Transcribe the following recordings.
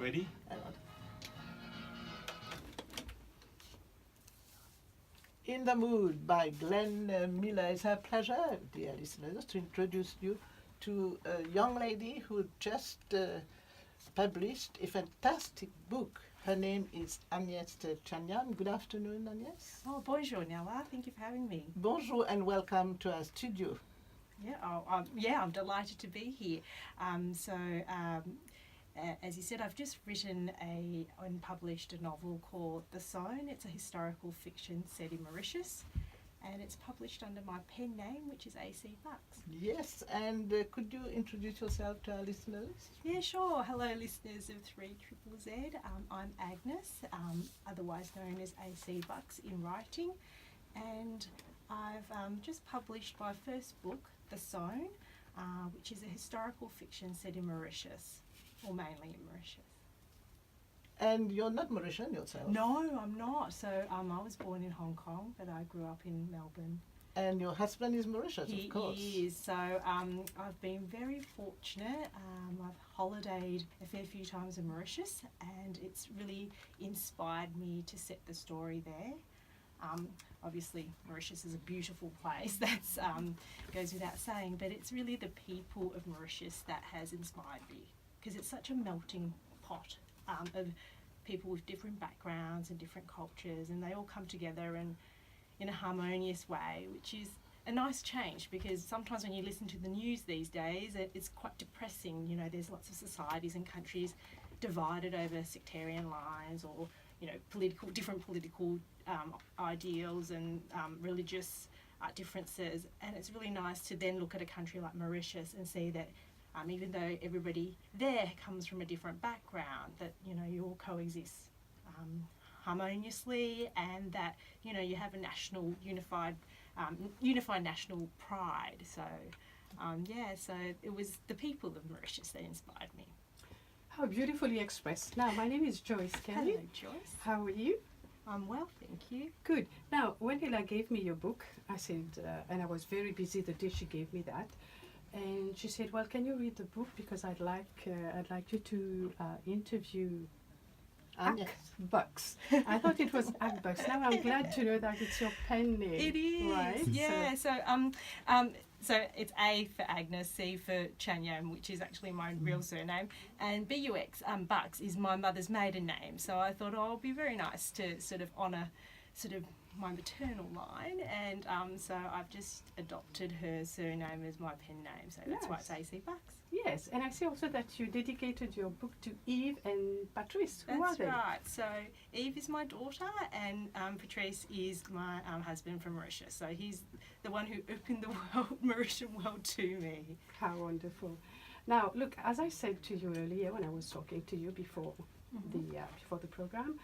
Ready? In the Mood by Glenn Miller. It's a pleasure, dear listeners, to introduce you to a young lady who just published a fantastic book. Her name is Agnès Chanyam. Good afternoon, Agnès. Oh, bonjour, Nella. Thank you for having me. Bonjour and welcome to our studio. Yeah, I'm delighted to be here. As you said, I've just written and published a novel called Sown. It's a historical fiction set in Mauritius, and it's published under my pen name, which is AC Bux. Yes, and could you introduce yourself to our listeners? Yeah, sure. Hello, listeners of 3ZZZ. I'm Agnes, otherwise known as AC Bux in writing, and I've just published my first book, Sown, which is a historical fiction set in Mauritius. Or mainly in Mauritius. And you're not Mauritian yourself? No, I'm not. So I was born in Hong Kong, but I grew up in Melbourne. And your husband is Mauritius, of course. He is. So I've been very fortunate. I've holidayed a fair few times in Mauritius, and it's really inspired me to set the story there. Obviously, Mauritius is a beautiful place. That's goes without saying, but it's really the people of Mauritius that has inspired me, because it's such a melting pot of people with different backgrounds and different cultures, and they all come together and in a harmonious way, which is a nice change, because sometimes when you listen to the news these days, it's quite depressing. You know, there's lots of societies and countries divided over sectarian lines, or different political ideals and religious differences, and it's really nice to then look at a country like Mauritius and see that even though everybody there comes from a different background, that you all coexist harmoniously, and that you have a national unified national pride. So so it was the people of Mauritius that inspired me. How beautifully expressed. Now, my name is Joyce Kelly. Hello, Joyce. How are you? I'm well, thank you. Good. Now, when Ella gave me your book, I said, and I was very busy the day she gave me that, and she said, "Well, can you read the book, because I'd like you to interview AC Bux." I thought it was AC Bux. Now I'm glad to know that it's your pen name. It is, right? Yeah. So it's A for Agnes, C for Chanyam, which is actually my real surname, and Bux Bux is my mother's maiden name. So I thought, it'd be very nice to sort of honour my maternal line, and so I've just adopted her surname as my pen name. So that's why it's AC Bux. Yes, and I see also that you dedicated your book to Eve and Patrice. Who are they? That's right. So Eve is my daughter, and Patrice is my husband from Mauritius. So he's the one who opened the Mauritian world to me. How wonderful. Now, look, as I said to you earlier when I was talking to you before the program,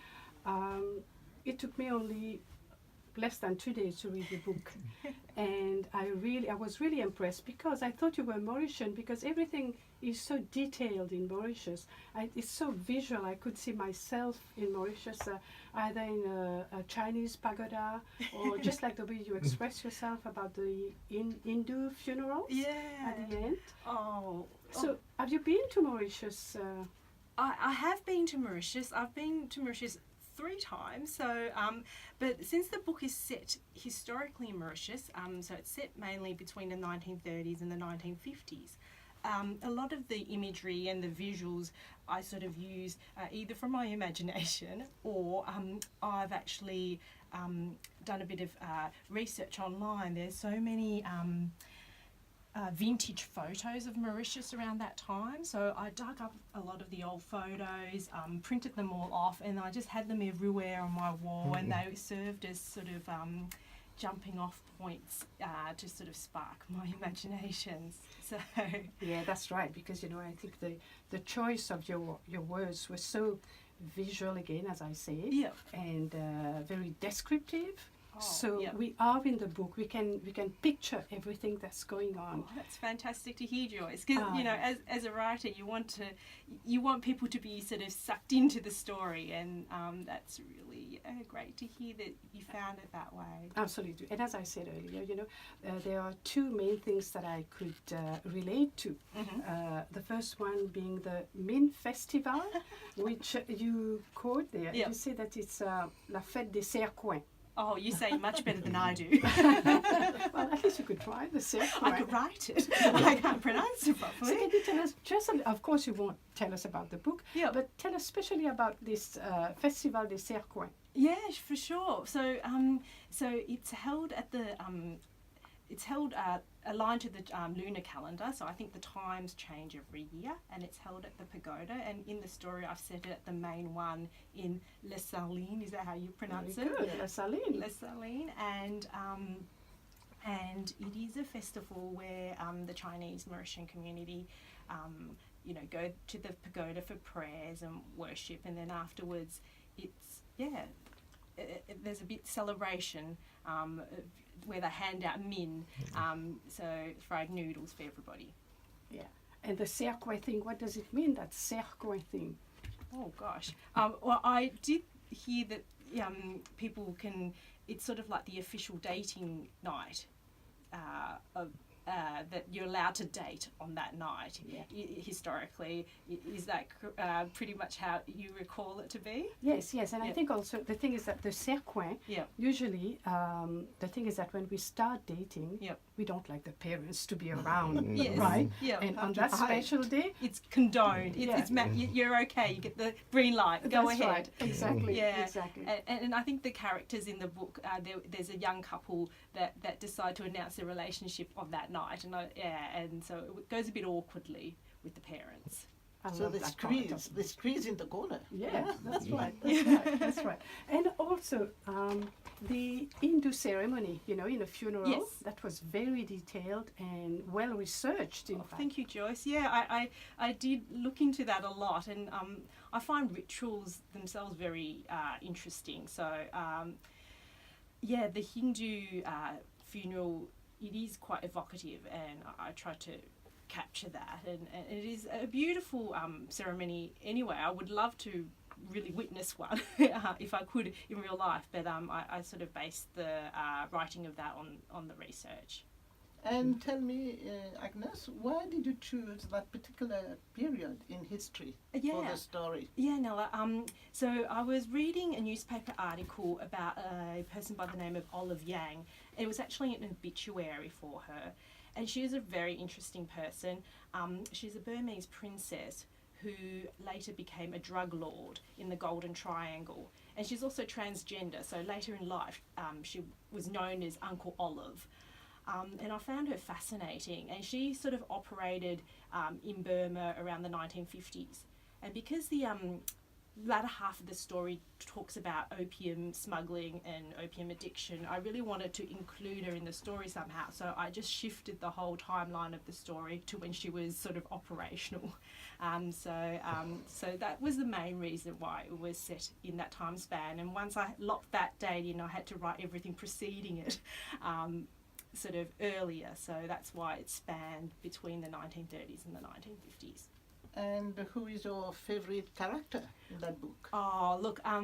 it took me only less than 2 days to read the book, and I was really impressed, because I thought you were Mauritian, because everything is so detailed in Mauritius. It's so visual. I could see myself in Mauritius, either in a Chinese pagoda, or just like the way you express yourself about the Hindu funeral at the end. So have you been to Mauritius? I have been to Mauritius. I've been to Mauritius 3 times. So, but since the book is set historically in Mauritius, so it's set mainly between the 1930s and the 1950s. A lot of the imagery and the visuals I sort of use either from my imagination, or I've actually done a bit of research online. There's so many vintage photos of Mauritius around that time, so I dug up a lot of the old photos, printed them all off, and I just had them everywhere on my wall, and they served as sort of jumping off points to sort of spark my imaginations. So yeah, that's right, because I think the choice of your words was so visual, again, as I say, and very descriptive. We are in the book. We can picture everything that's going on. Oh, that's fantastic to hear, Joyce. Because as a writer, you want people to be sort of sucked into the story, and that's really really great to hear that you found it that way. Absolutely. And as I said earlier, there are two main things that I could relate to. The first one being the Min Festival, which you quote there. Yeah. You say that it's La Fête des Sercoins. Oh, you say much better than I do. Well, at least you could try the Sercoins. I could write it. I can't pronounce it So properly. can you tell us just, of course you won't tell us about the book, Yeah. but tell us especially about this Festival des Sercoins. Yeah, for sure. So, so it's held at the aligned to the lunar calendar. So I think the times change every year, and it's held at the pagoda. And in the story, I've set it at the main one in Les Salines. Is that how you pronounce Very it? good, La Saline. Les Salines, and it is a festival where the Chinese Mauritian community, go to the pagoda for prayers and worship, and then afterwards, there's a bit celebration where they hand out min, so fried noodles for everybody. Yeah. And the Sercoin thing, what does it mean, that Sercoin thing? Oh gosh. Well, I did hear that people can. It's sort of like the official dating night that you're allowed to date on that night. Yeah. Historically, is that pretty much how you recall it to be? Yes, and I Yeah. think also the thing is that the Sercoin, Yeah. usually the thing is that when we start dating, Yeah. we don't like the parents to be around, Yes. right? Yeah. And on Have to that hide. special day, It's condoned. Yeah. You're okay. You get the green light. Go that's ahead. right. Exactly. Yeah. Exactly. And I think the characters in the book, there's a young couple that decide to announce their relationship on that night, and so it goes a bit awkwardly with the parents. I So love the that part of squeeze, the squeeze in the corner. Yeah, that's right. That's right. And also the Hindu ceremony, in a funeral, Yes. that was very detailed and well researched. In fact, Thank you, Joyce. Yeah, I did look into that a lot, and I find rituals themselves very interesting. So, the Hindu funeral, it is quite evocative, and I try to capture that, and it is a beautiful ceremony anyway. I would love to really witness one if I could in real life, but I sort of based the writing of that on the research. And tell me, Agnes, why did you choose that particular period in history for Yeah. the story? Yeah, Nella. So I was reading a newspaper article about a person by the name of Olive Yang. It was actually an obituary for her, and she is a very interesting person. She's a Burmese princess who later became a drug lord in the Golden Triangle, and she's also transgender. So later in life, she was known as Uncle Olive. And I found her fascinating, and she sort of operated in Burma around the 1950s. And because the latter half of the story talks about opium smuggling and opium addiction, I really wanted to include her in the story somehow. So I just shifted the whole timeline of the story to when she was sort of operational. So that was the main reason why it was set in that time span. And once I locked that date in, I had to write everything preceding it. Sort of earlier, so that's why it spanned between the 1930s and the 1950s. And who is your favorite character in that book? Oh, look, I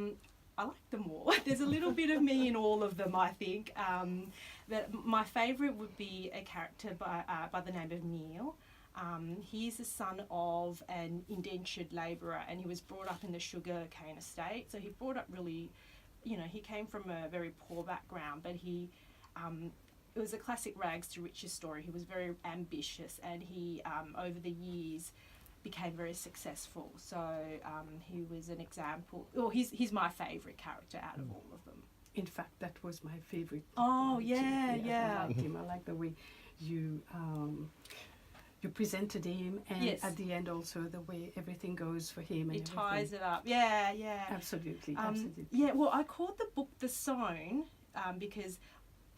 like them all. There's a little bit of me in all of them, I think. But my favourite would be a character by the name of Neil. He's the son of an indentured labourer, and he was brought up in the sugar cane estate. So he brought up really, he came from a very poor background, but it was a classic rags to riches story. He was very ambitious, and he, over the years, became very successful. So he was an example. Well, he's my favourite character out of all of them. in fact, that was my favorite. Oh, one too. yeah. I liked him. I like the way you presented him, and Yes. at the end also the way everything goes for him. And It ties everything. it up. Yeah. Absolutely, Um, absolutely. Yeah, well, I called the book The Sown because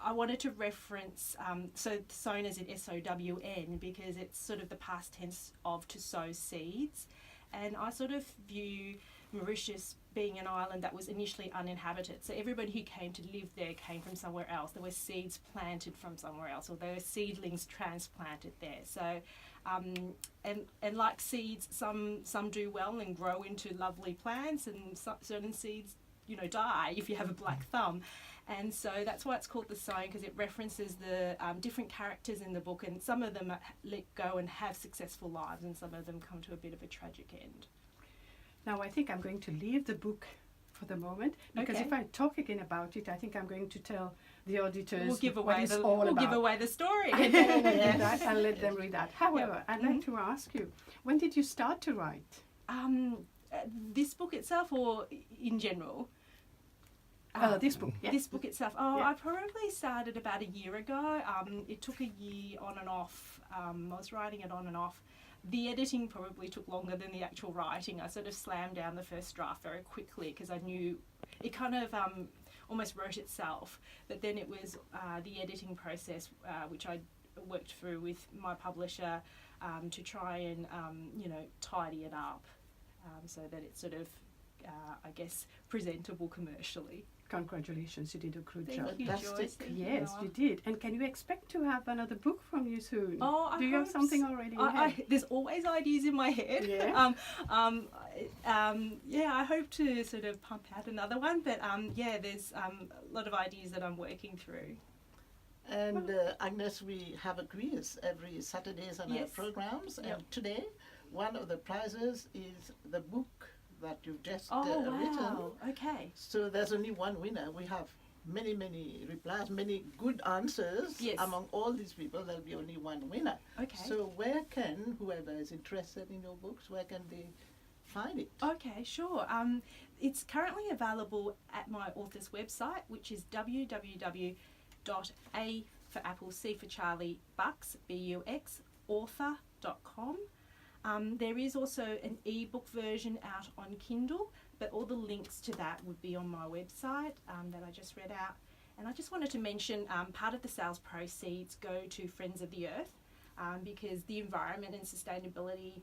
I wanted to reference, so sown as in S-O-W-N, because it's sort of the past tense of to sow seeds. And I sort of view Mauritius being an island that was initially uninhabited. So everybody who came to live there came from somewhere else. There were seeds planted from somewhere else, or there were seedlings transplanted there. So, and like seeds, some do well and grow into lovely plants, and certain seeds die if you have a black thumb. And so that's why it's called the Sown, because it references the different characters in the book, and some of them let go and have successful lives, and some of them come to a bit of a tragic end. Now I think I'm going to leave the book for the moment, because Okay. if I talk again about it, I think I'm going to tell the auditors We'll give what away it's the all we'll about. give away the story. I don't want to do Yes. that and let them read that. However, I'd like to ask you, when did you start to write? This book itself, or in general? This book. Yeah. This book itself. Oh, Yeah. I probably started about a year ago. It took a year on and off. I was writing it on and off. The editing probably took longer than the actual writing. I sort of slammed down the first draft very quickly because I knew it kind of almost wrote itself. But then it was the editing process, which I worked through with my publisher to try and, tidy it up so that it's sort of, I guess, presentable commercially. Congratulations, you did a good Thank job. you, Fantastic. Joyce. Thank Yes, you. you did. And can you expect to have another book from you soon? Oh, I Do you have hope something so. already in head? There's always ideas in my head. Yeah. I hope to sort of pump out another one, but there's a lot of ideas that I'm working through. And Agnes, we have a quiz every Saturdays on our Yes. programs. Yep. And today, one of the prizes is the book that you've just Oh, written. wow. Okay. So there's only one winner. We have many, many replies, many good answers. Yes. Among all these people, there'll be only one winner. Okay. So where can whoever is interested in your books, where can they find it? Okay, sure. It's currently available at my author's website, which is www.a for Apple, C for Charlie, Bux, B-U-X, author.com. There is also an ebook version out on Kindle, but all the links to that would be on my website that I just read out. And I just wanted to mention part of the sales proceeds go to Friends of the Earth because the environment and sustainability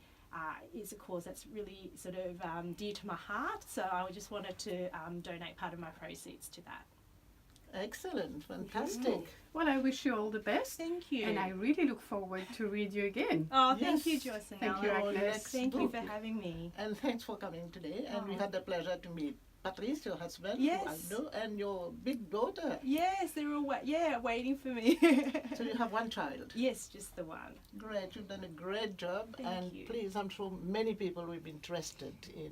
is a cause that's really sort of dear to my heart. So I just wanted to donate part of my proceeds to that. Excellent, fantastic. Well, I wish you all the best. Thank you. And I really look forward to read you again. Oh, thank you, Yes. Joyce and Thank you, Ellen. Agnes. Thank you book. for having me. And thanks for coming today. And we Oh. had the pleasure to meet Patrice, your husband, Yes. who I know, and your big daughter. Yes, they're all waiting for me. So you have one child. Yes, just the one. Great, you've done a great job. Thank and you. please, I'm sure many people will be interested in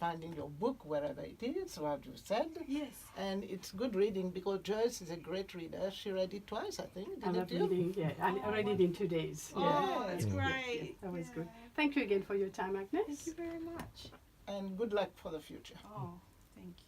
finding your book wherever it is, what you said. Yes. And it's good reading because Joyce is a great reader. She read it twice, I think, I'm didn't you? reading, yeah, I read it in 2 days. Oh, Yeah. that's Yeah. great. That was good. Yeah. Thank you again for your time, Agnes. Thank you very much. And good luck for the future. Oh, thank you.